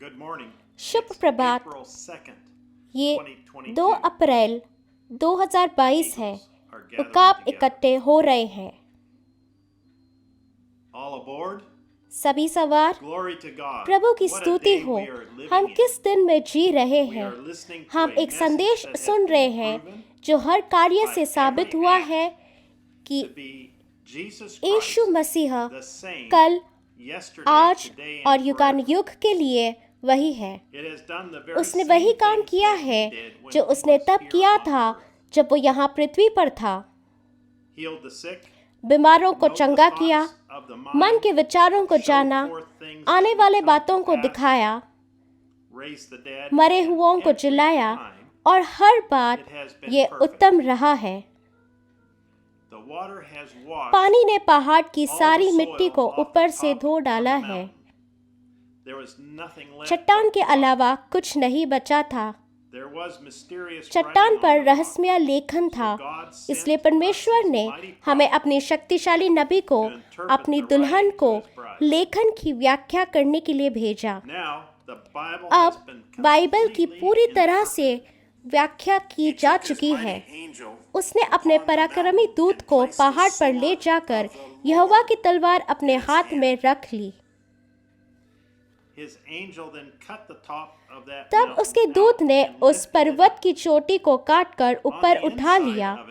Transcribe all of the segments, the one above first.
Good morning. Shubh It's Prabhat. April 2nd, ये 2022. 2 अप्रैल 2022 है। Eagles are gathering उकाब together. इकट्ठे हो रहे हैं। All aboard. सभी सवार। Glory to God. प्रभु की What a स्तुति day हो। we are living हम in. किस दिन में जी रहे We हैं। are listening to हम a एक message संदेश that has सुन रहे been हैं proven जो हर कार्य by से साबित every हुआ act है कि to be Jesus Yeshu Christ, Masih the same कल, yesterday, आज today, और and युगान forever. युग के लिए वही है। It has done the very उसने same वही काम things किया that he है did when जो he उसने was तब here किया on था earth. जब वो यहाँ पृथ्वी पर था। Healed the sick, बीमारों को know the चंगा thoughts किया, of the मन mind, के विचारों को showed जाना, forth things आने to वाले come बातों to को pass, दिखाया, raised the dead, मरे and हुओं को every जिलाया, time और हर बात it has been ये perfect. उत्तम रहा है। The water has washed पानी ने पहाड़ की all सारी the मिट्टी soil को off the ऊपर से top धो of डाला the है। mountain. There was nothing left चट्टान but के rock. अलावा कुछ नहीं बचा था। There was mysterious चट्टान writing पर on the rock. रहस्यमय लेखन था। So God sent इसलिए us परमेश्वर his ने mighty हमें prophet अपनी शक्तिशाली नबी को to interpret अपनी the दुल्हन writing को to his bride. लेखन की व्याख्या करने के लिए भेजा। Now the Bible has अब been बाइबल की completely पूरी तरह interpreted. से व्याख्या की He जा took his चुकी mighty है। angel उसने अपने upon the पराक्रमी mountain दूत and को placed the पहाड़ पर ले sword जाकर of the यहोवा Lord की तलवार अपने in his हाथ hand. में रख ली। His angel then cut the top of that तब mountain उसके out दूत ने and उस lifted it पर्वत up. की चोटी को काटकर On ऊपर the उठा inside लिया। of it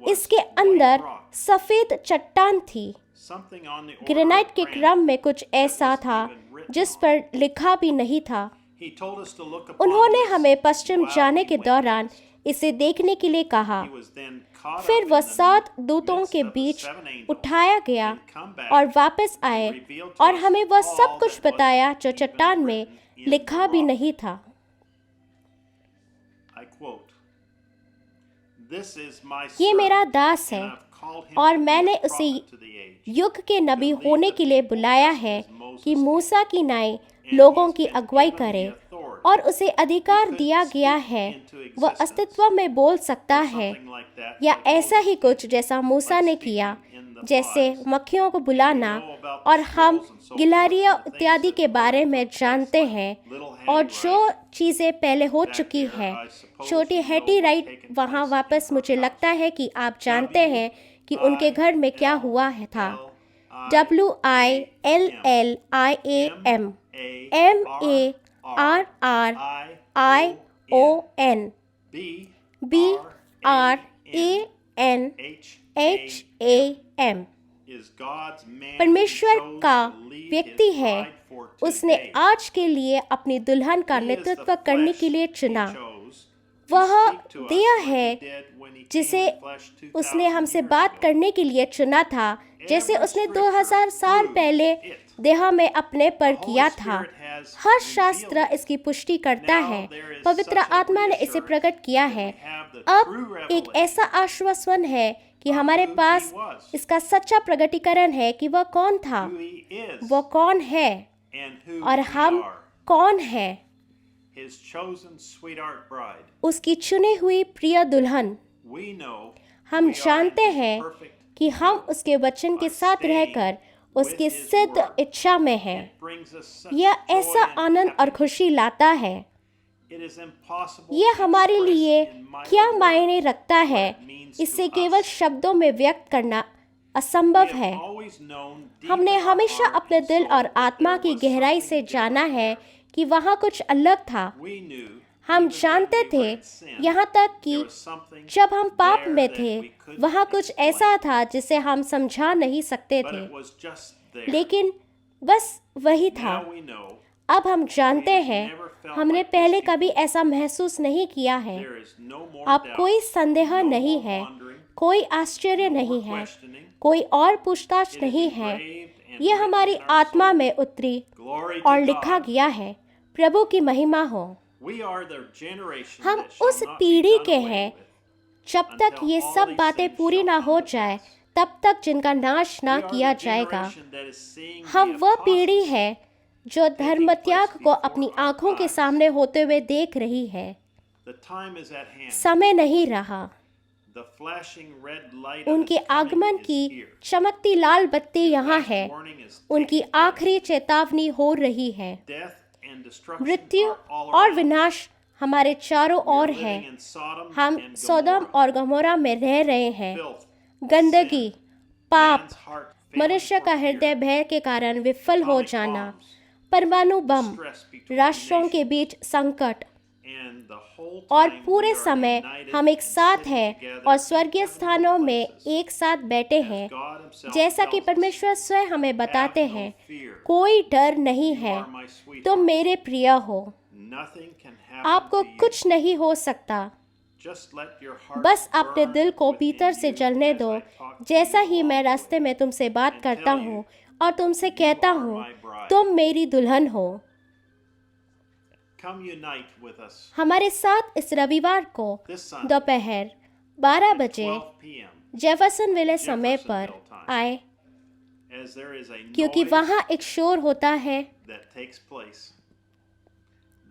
was इसके white अंदर rock, सफेद चट्टान थी। something on the order granite of के granite. क्रम में कुछ ऐसा wasn't था even written जिस on. पर लिखा भी नहीं था। He told us to look upon उन्होंने this हमें पश्चिम while जाने he के went दौरान east. इसे देखने के लिए कहा। He was then caught फिर up वह in the 7 दूतों midst के of the बीच 7 angels उठाया गया and come back और वापस and आए revealed to और us हमें वह सब all कुछ that wasn't बताया जो even चट्टान में written in लिखा the भी rock. नहीं था। I quote, "This is my ये मेरा servant, दास है and I've called him और to be मैंने a उसे prophet to the age, युग के नबी to lead होने the के लिए people बुलाया just है as Moses कि did. मूसा की नाई And लोगों he's की been अगुवाई given the करे authority. और उसे अधिकार He could दिया गया speak है into वह existence अस्तित्व में बोल सकता or है something like that, या like ऐसा Moses ही did. कुछ जैसा मूसा like ने speaking किया in the जैसे flies. मक्खियों को बुलाना And we know about the और हम squirrels and so forth गिलहरियों and the things इत्यादि that के बारे already में took place, जानते like हैं little और Hattie जो Wright चीज़ें पहले हो back चुकी there, है I suppose छोटी you know Hattie what's right taken वहाँ place वापस in her मुझे house. लगता है कि आप जानते हैं कि उनके घर में क्या हुआ है था। WILLIAMARRION BRANHAM is God's man परमेश्वर who chose का to lead व्यक्ति his है। bride for उसने today. आज के लिए अपनी दुल्हन का He is नेतृत्व the करने flesh के लिए he चुना। chose to वह speak to us दिया like है he did when he came जिसे in flesh 2000 उसने हमसे years बात ago. करने के लिए चुना था जैसे Every उसने scripture 2000 साल proves पहले it. देह में अपने पर The Holy किया था। Spirit has हर revealed शास्त्र it. इसकी पुष्टि करता Now है। there is पवित्र such a आत्मा ने इसे reassurance प्रकट किया that है। we have the अब true एक revelation ऐसा आश्वासन है कि of हमारे who he पास was, इसका सच्चा प्रकटीकरण है कि वह कौन था, who he is, वह कौन है and who और we हम are, कौन हैं। his chosen sweetheart bride. उसकी चुनी हुई प्रिय दुल्हन। We know हम we are in जानते his हैं perfect कि हम उसके वचन के साथ रहकर उसकी सिद्ध इच्छा में हैं। brings us such यह joy ऐसा and आनंद और happiness. खुशी लाता है। It is impossible यह to हमारे express लिए in my क्या own मायने words रखता what है, it means इसे to केवल us. शब्दों में व्यक्त करना We असंभव have है। always known deep हमने in our हमेशा heart अपने and दिल soul और that आत्मा there की was गहराई something से जाना different है there. कि वहाँ कुछ अलग था। We knew, हम even when जानते we थे were in sin, यहाँ तक कि there was something जब हम पाप there में that थे we couldn't वहाँ कुछ explain. ऐसा था जिसे हम समझा नहीं सकते But थे, it was just there. लेकिन बस वही था। Now we know अब हम जानते we have हैं never felt हमने like this पहले before. कभी ऐसा महसूस नहीं किया है। There is no more अब doubt, कोई संदेह no नहीं more है, wandering, कोई आश्चर्य no नहीं more है, questioning. कोई और पूछताछ It is नहीं है। engraved and यह written हमारी in our आत्मा soul. में उतरी Glory और to लिखा God. गया है। प्रभु की महिमा हो। We are the generation हम that shall उस not be पीढ़ी done के away हैं with. जब तक ये सब बातें पूरी ना हो जाए तब तक जिनका नाश ना किया जाएगा। हम वह पीढ़ी है जो धर्म त्याग को अपनी आंखों के सामने होते हुए देख रही है। समय नहीं रहा। उनके आगमन की चमकती लाल बत्ती यहाँ है। उनकी आखिरी चेतावनी हो रही है। and destruction मृत्यु are all और around. विनाश हमारे चारों We are ओर living है। in Sodom हम and सोदम Gomorrah. और गमोरा में रह रहे हैं। Filth, गंदगी, sin, पाप, man's heart failing मनुष्य for का fear, हृदय भय के कारण विफल हो atomic जाना, bombs, परमाणु बम, stress between राष्ट्रों के nations. बीच संकट, And the whole और time पूरे we are समय united हम एक and साथ sitting हैं together और in स्वर्गीय heavenly स्थानों में places. एक साथ बैठे As हैं। God himself जैसा कि tells us, परमेश्वर स्वयं हमें बताते "Have no हैं, fear. कोई डर नहीं You है, are my sweetheart. तुम मेरे प्रिय हो, Nothing can happen आपको to you. कुछ नहीं हो सकता। Just let your heart बस अपने burn दिल को within भीतर से you जलने as दो, I talk to जैसा you ही मैं along the रास्ते way. में तुमसे बात And करता tell हूँ you, और तुमसे "You कहता are हूँ, my bride." तुम मेरी दुल्हन हो। Come unite with us हमारे साथ इस रविवार को this Sunday दोपहर 12 at बजे 12 p.m. जेफरसनविले समय पर Jeffersonville time. आए, as there is a क्योंकि noise वहाँ एक शोर होता है, that takes place.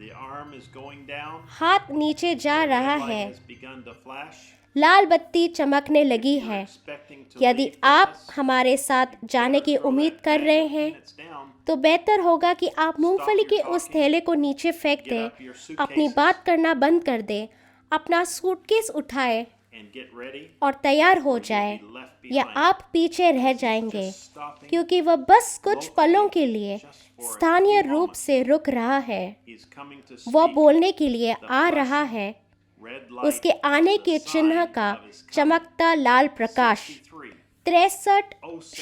The arm is going down. हाथ नीचे जा The रहा red light है, has begun to flash. लाल बत्ती चमकने लगी You're है। expecting to यदि leave with आप us, हमारे साथ जाने की better throw उम्मीद that कर bag रहे of हैं peanuts down. तो बेहतर होगा कि आप मूंगफली your के उस talking. थैले को नीचे फेंक Get दें, up your अपनी suitcases. बात करना बंद कर दें, अपना सूटकेस उठाएं And get ready. और तैयार हो or you'll जाएं, be left या behind. आप पीछे रह He's जाएंगे, just stopping. क्योंकि वह बस कुछ locally, पलों के लिए just for a स्थानीय few रूप moments. से रुक रहा है। He's coming to वह speak. बोलने के लिए The आ रहा flashing है। red light उसके of आने the के चिन्ह sign का of his coming. चमकता लाल प्रकाश 63 63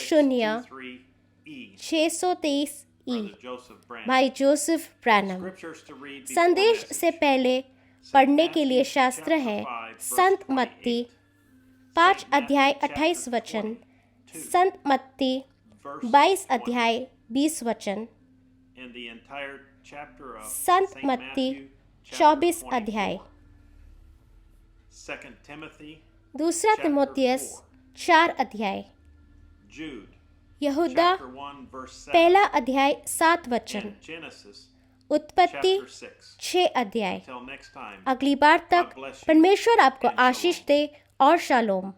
0623 E. 623 ई। Brother Joseph Branham. भाई Joseph Branham. Scriptures to read before संदेश message. से पहले पढ़ने के लिए Matthew शास्त्र chapter है 5, verse संत 28. मत्ती Saint 5 Matthew अध्याय chapter 28 वचन, 22, संत मत्ती verse 22 20, अध्याय 20 वचन, and the entire chapter of Sant Saint मत्ती Matthew, chapter 24 24. अध्याय, 2 Timothy, दूसरा chapter तिमोथियस 4. 4 अध्याय, Jude, यहूदा chapter 1, verse 7, पहला अध्याय 7 वचन, and Genesis, उत्पत्ति chapter 6. 6 अध्याय। Until next time. अगली बार तक God bless you परमेश्वर आपको and shalom. आशीष दे और शालोम।